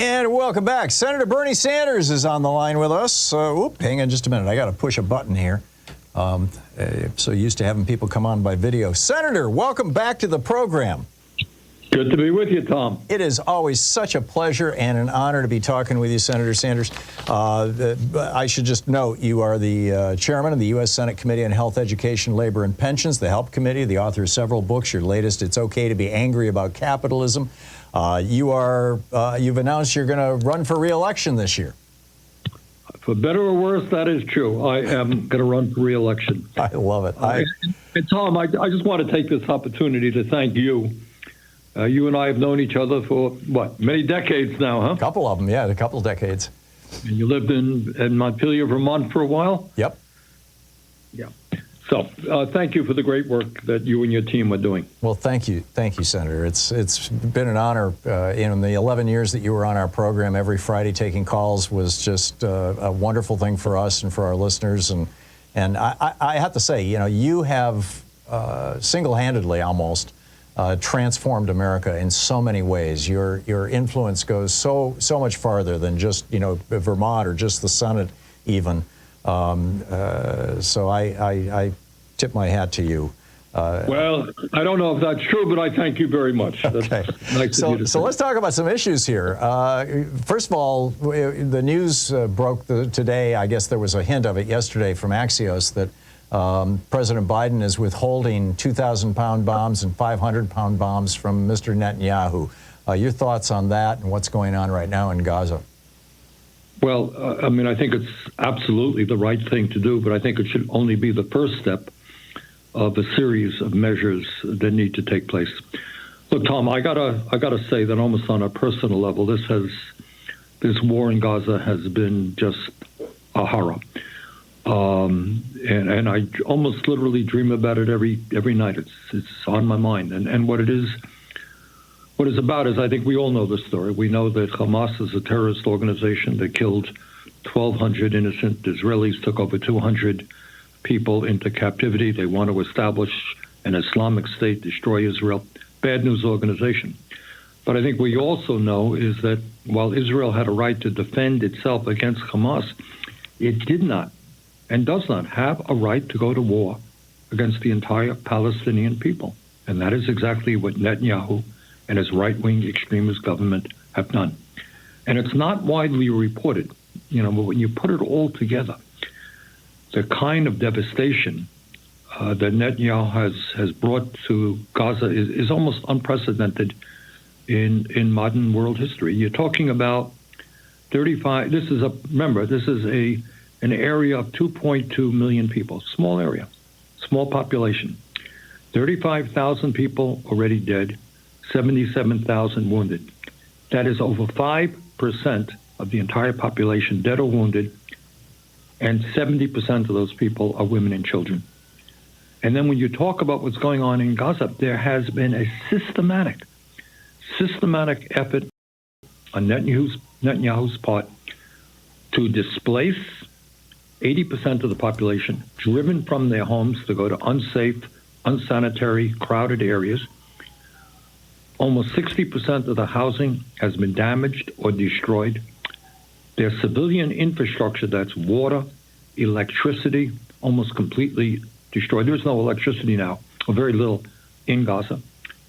And welcome back. Senator Bernie Sanders is on the line with us. Hang on just a minute. I got to push a button here. So used to having people come on by video. Senator, welcome back to the program. Good to be with you, Tom. It is always such a pleasure and an honor to be talking with you, Senator Sanders. I should just note you are the chairman of the U.S. Senate Committee on Health, Education, Labor, and Pensions, the HELP Committee, the author of several books. Your latest, It's Okay to be Angry About Capitalism. You've announced you're going to run for re-election this year. For better or worse, that is true. I am going to run for re-election. I love it. And Tom, I just want to take this opportunity to thank you. You and I have known each other for, what, many decades now, huh? A couple of them, yeah, a couple of decades. And you lived in Montpelier, Vermont for a while? Yep. Yeah. So thank you for the great work that you and your team are doing. Well, thank you, Senator. It's been an honor. In the 11 years that you were on our program, every Friday taking calls was just a wonderful thing for us and for our listeners. And I have to say, you have single-handedly almost transformed America in so many ways. Your influence goes so much farther than just Vermont or just the Senate even. So I tip my hat to you. Well, I don't know if that's true, but I thank you very much. Okay. That's nice of you to say. So let's talk about some issues here. First of all, the news broke today. I guess there was a hint of it yesterday from Axios that President Biden is withholding 2,000-pound bombs and 500-pound bombs from Mr. Netanyahu. Your thoughts on that and what's going on right now in Gaza? Well, I think it's absolutely the right thing to do, but I think it should only be the first step of a series of measures that need to take place. Look, Tom, I gotta say that almost on a personal level, this war in Gaza has been just a horror. And I almost literally dream about it every night. It's on my mind. And what it's about is, I think we all know the story. We know that Hamas is a terrorist organization that killed 1,200 innocent Israelis, took over 200 people into captivity. They want to establish an Islamic State, destroy Israel. Bad news organization. But I think we also know is that while Israel had a right to defend itself against Hamas, it did not and does not have a right to go to war against the entire Palestinian people. And that is exactly what Netanyahu and his right-wing extremist government have done. And it's not widely reported, but when you put it all together, the kind of devastation that Netanyahu has brought to Gaza is almost unprecedented in modern world history. You're talking about 35, this is an area of 2.2 million people, small area, small population, 35,000 people already dead, 77,000 wounded. That is over 5% of the entire population dead or wounded, and 70% of those people are women and children. And then when you talk about what's going on in Gaza, there has been a systematic effort on Netanyahu's part to displace 80% of the population, driven from their homes to go to unsafe, unsanitary, crowded areas. Almost 60% of the housing has been damaged or destroyed. Their civilian infrastructure, that's water, electricity, almost completely destroyed. There's no electricity now, or very little, in Gaza.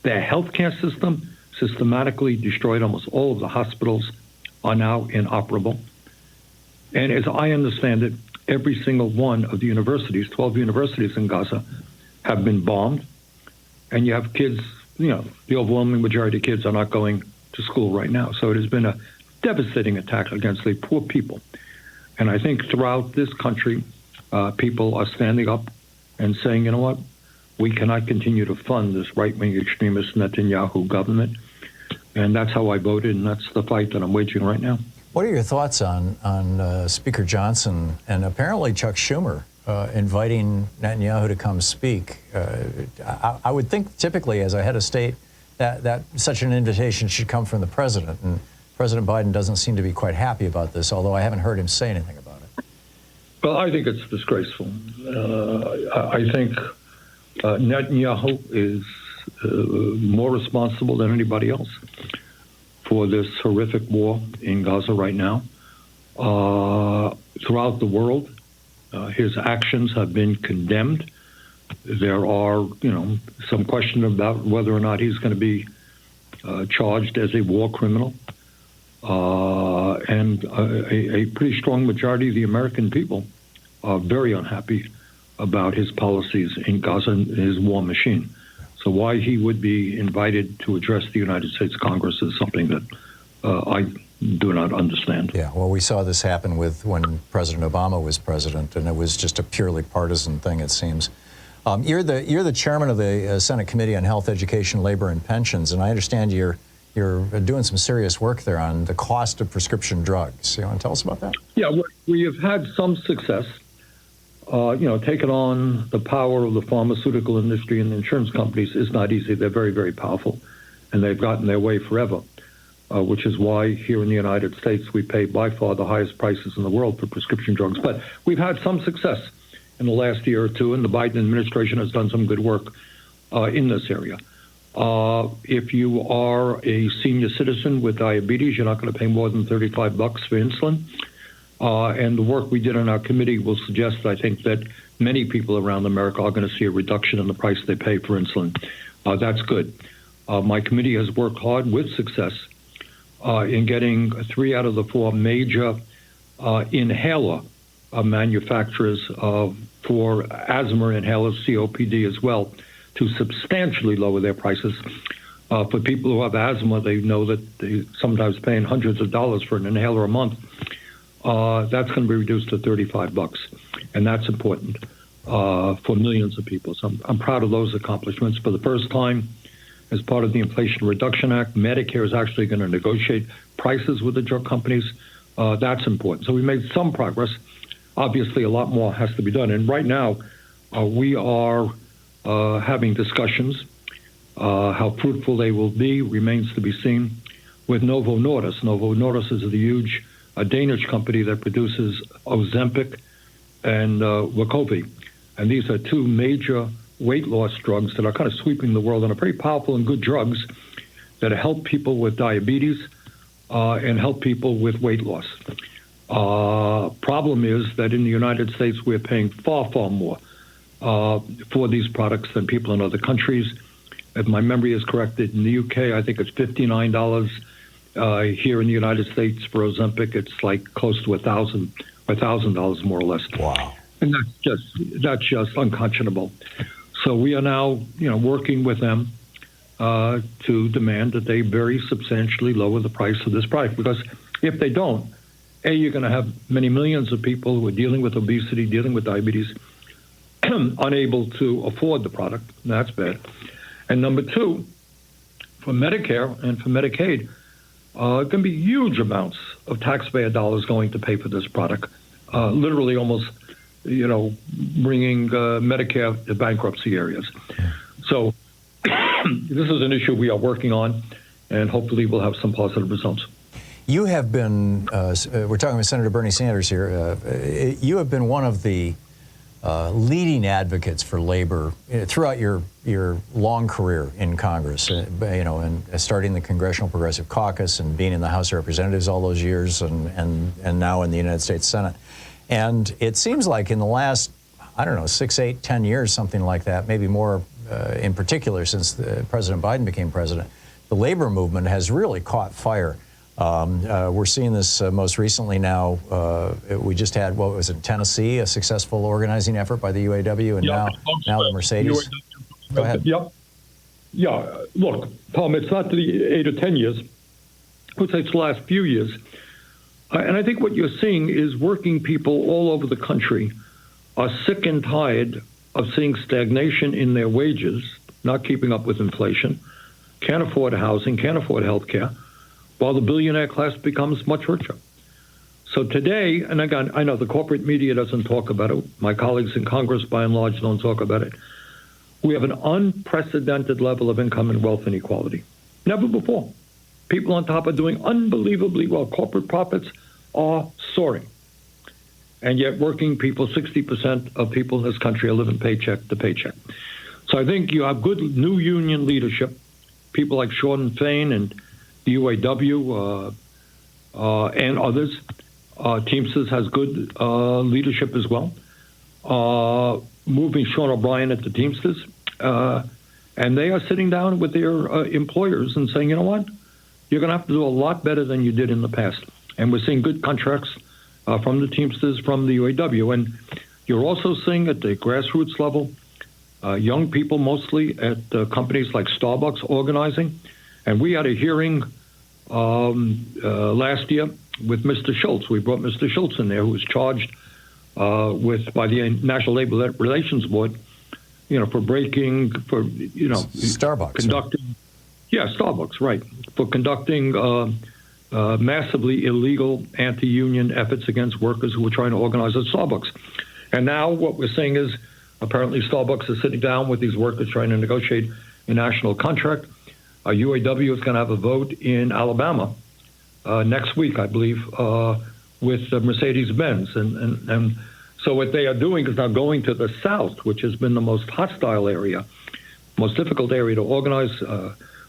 Their healthcare system, systematically destroyed. Almost all of the hospitals are now inoperable. And as I understand it, every single one of the universities, 12 universities in Gaza, have been bombed. And you have kids, the overwhelming majority of kids are not going to school right now. So it has been a devastating attack against the poor people. And I think throughout this country, people are standing up and saying, you know what, we cannot continue to fund this right-wing extremist Netanyahu government. And that's how I voted, and that's the fight that I'm waging right now. What are your thoughts on Speaker Johnson and apparently Chuck Schumer inviting Netanyahu to come speak? I would think typically as a head of state that such an invitation should come from the president, and President Biden doesn't seem to be quite happy about this, although I haven't heard him say anything about it. Well, I think it's disgraceful. I think Netanyahu is more responsible than anybody else for this horrific war in Gaza right now. Throughout the world, his actions have been condemned. There are, some question about whether or not he's going to be charged as a war criminal. And a pretty strong majority of the American people are very unhappy about his policies in Gaza and his war machine. So why he would be invited to address the United States Congress is something that I do not understand. Yeah, well, we saw this happen when President Obama was president, and it was just a purely partisan thing, it seems. You're the chairman of the Senate Committee on Health, Education, Labor, and Pensions, and I understand you're doing some serious work there on the cost of prescription drugs. You want to tell us about that? Yeah, we have had some success. Taking on the power of the pharmaceutical industry and the insurance companies is not easy. They're very, very powerful, and they've gotten their way forever, which is why here in the United States we pay by far the highest prices in the world for prescription drugs. But we've had some success in the last year or two, and the Biden administration has done some good work in this area. If you are a senior citizen with diabetes, you're not going to pay more than $35 for insulin. And the work we did on our committee will suggest, I think, that many people around America are going to see a reduction in the price they pay for insulin. That's good. My committee has worked hard with success in getting 3 out of the 4 major inhaler manufacturers for asthma inhalers, COPD as well, to substantially lower their prices. For people who have asthma, they know that they sometimes paying hundreds of dollars for an inhaler a month. That's going to be reduced to $35, and that's important for millions of people. So I'm proud of those accomplishments. For the first time, as part of the Inflation Reduction Act, Medicare is actually going to negotiate prices with the drug companies. That's important. So we made some progress. Obviously, a lot more has to be done. And right now, we are having discussions. How fruitful they will be remains to be seen with Novo Nordisk. Novo Nordisk is the huge Danish company that produces Ozempic and Wegovy. And these are 2 major weight loss drugs that are kind of sweeping the world and are very powerful and good drugs that help people with diabetes and help people with weight loss. Problem is that in the United States, we're paying far, far more for these products than people in other countries. If my memory is correct, in the UK, I think it's $59. Here in the United States for Ozempic, it's like close to $1,000 more or less. Wow. And that's just unconscionable. So we are now, working with them to demand that they very substantially lower the price of this product. Because if they don't, you're going to have many millions of people who are dealing with obesity, dealing with diabetes, unable to afford the product. That's bad. And number 2, for Medicare and for Medicaid, going to be huge amounts of taxpayer dollars going to pay for this product, literally almost, bringing Medicare to bankruptcy areas. So this is an issue we are working on, and hopefully we'll have some positive results. You have been, we're talking with Senator Bernie Sanders here, you have been one of the leading advocates for labor throughout your long career in Congress, and starting the Congressional Progressive Caucus and being in the House of Representatives all those years and now in the United States Senate. And it seems like in the last, 6, 8, 10 years, something like that, maybe more in particular since President Biden became president, the labor movement has really caught fire. We're seeing this most recently now. We just had, what was it, Tennessee, a successful organizing effort by the UAW, and now the Mercedes. Go ahead. Yep. Yeah, look, Tom, it's not the 8 or 10 years. I would say it's the last few years. And I think what you're seeing is working people all over the country are sick and tired of seeing stagnation in their wages, not keeping up with inflation, can't afford housing, can't afford health care, while the billionaire class becomes much richer. So today, and again, I know the corporate media doesn't talk about it. My colleagues in Congress, by and large, don't talk about it. We have an unprecedented level of income and wealth inequality. Never before. People on top are doing unbelievably well. Corporate profits are soaring. And yet working people, 60% of people in this country are living paycheck to paycheck. So I think you have good new union leadership, people like Sean Fain and the UAW and others. Teamsters has good leadership as well. Moving Sean O'Brien at the Teamsters, and they are sitting down with their employers and saying, you know what, you're going to have to do a lot better than you did in the past. And we're seeing good contracts from the Teamsters, from the UAW. And you're also seeing at the grassroots level, young people mostly at companies like Starbucks organizing. And we had a hearing last year with Mr. Schultz. We brought Mr. Schultz in there, who was charged by the National Labor Relations Board, for Starbucks, conducting, Starbucks, right, for conducting massively illegal anti-union efforts against workers who were trying to organize at Starbucks. And now what we're seeing is apparently Starbucks is sitting down with these workers trying to negotiate a national contract. UAW is going to have a vote in Alabama next week, I believe, with Mercedes-Benz. And so what they are doing is now going to the South, which has been the most hostile area, most difficult area to organize.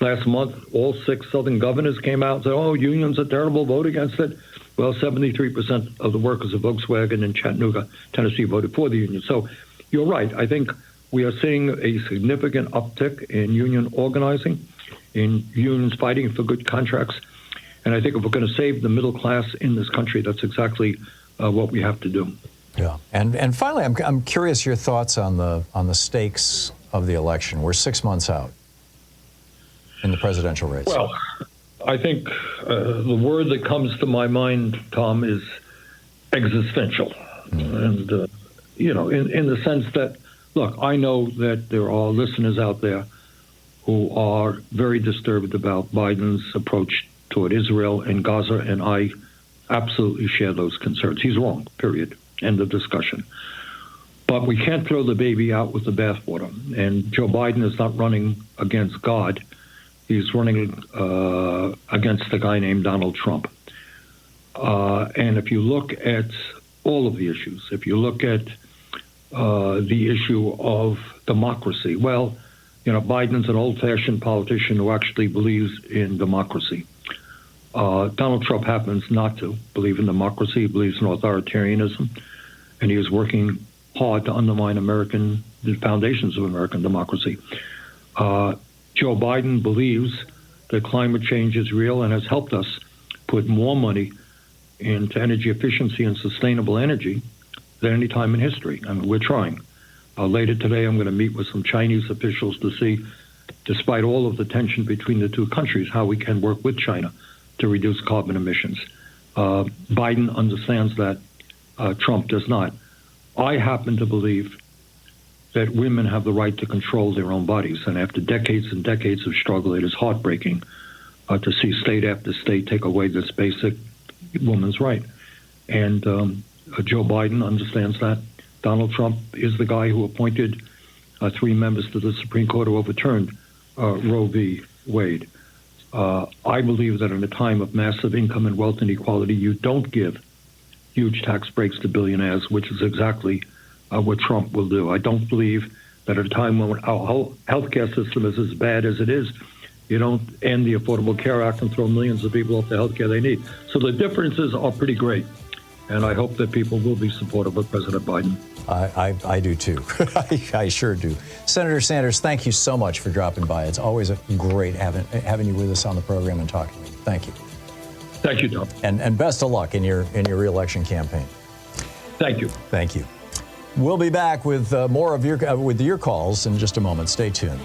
Last month, all 6 Southern governors came out and said, oh, unions are terrible, vote against it. Well, 73% of the workers of Volkswagen in Chattanooga, Tennessee, voted for the union. So you're right. I think we are seeing a significant uptick in union organizing, in unions fighting for good contracts. And I think if we're going to save the middle class in this country, that's exactly what we have to do. Yeah. And finally, I'm curious your thoughts on the stakes of the election. We're 6 months out in the presidential race. Well, I think the word that comes to my mind, Tom, is existential. And, in the sense that, look, I know that there are listeners out there who are very disturbed about Biden's approach toward Israel and Gaza, and I absolutely share those concerns. He's wrong, period. End of discussion. But we can't throw the baby out with the bathwater. And Joe Biden is not running against God. He's running against a guy named Donald Trump. And if you look at all of the issues, if you look at the issue of democracy, well, Biden's an old-fashioned politician who actually believes in democracy. Donald Trump happens not to believe in democracy. He believes in authoritarianism, and he is working hard to undermine the foundations of American democracy. Joe Biden believes that climate change is real and has helped us put more money into energy efficiency and sustainable energy than any time in history. I mean, we're trying. Later today, I'm going to meet with some Chinese officials to see, despite all of the tension between the two countries, how we can work with China to reduce carbon emissions. Biden understands that. Trump does not. I happen to believe that women have the right to control their own bodies. And after decades and decades of struggle, it is heartbreaking to see state after state take away this basic woman's right. And Joe Biden understands that. Donald Trump is the guy who appointed 3 members to the Supreme Court who overturned Roe v. Wade. I believe that in a time of massive income and wealth inequality, you don't give huge tax breaks to billionaires, which is exactly what Trump will do. I don't believe that at a time when our healthcare system is as bad as it is, you don't end the Affordable Care Act and throw millions of people off the healthcare they need. So the differences are pretty great. And I hope that people will be supportive of President Biden. I do too. I sure do. Senator Sanders, thank you so much for dropping by. It's always great having you with us on the program and talking to you. Thank you. Thank you, Tom. And best of luck in your re-election campaign. Thank you. Thank you. We'll be back with more of your calls in just a moment. Stay tuned.